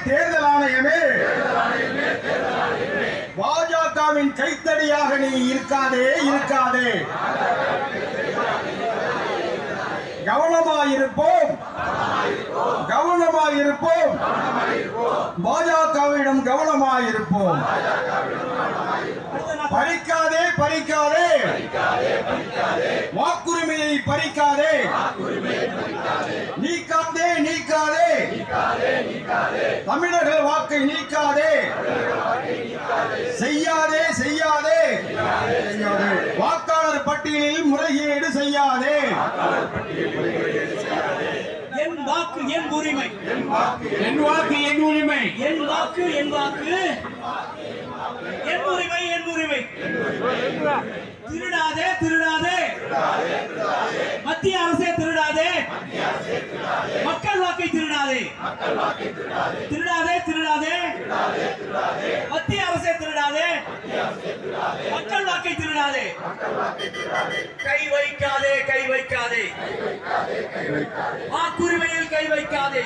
தேர்தல் ஆணையமே பாஜகவின் கைத்தடியாக நீ இருக்காதே. கவனமாயிருப்போம். பாஜகவிடம் கவனமாயிருப்போம். பறிக்காதே வாக்குரிமையை பறிக்காதே. நீக்காதே தமிழர்கள் வாக்கை நீக்காதே. செய்யாதே வாக்காளர் பட்டியலில் முறைகேடு செய்யாதே. என் வாக்கு என் உரிமை. திருடாதே மத்திய அரசே திருடாதே. மக்கள் வாக்கை திருடாதே. மத்திய அரசே திருடாதே. மக்கள் வாக்கை திருடாதே. கை வைக்காதே வாக்குரிமையில் கை வைக்காதே.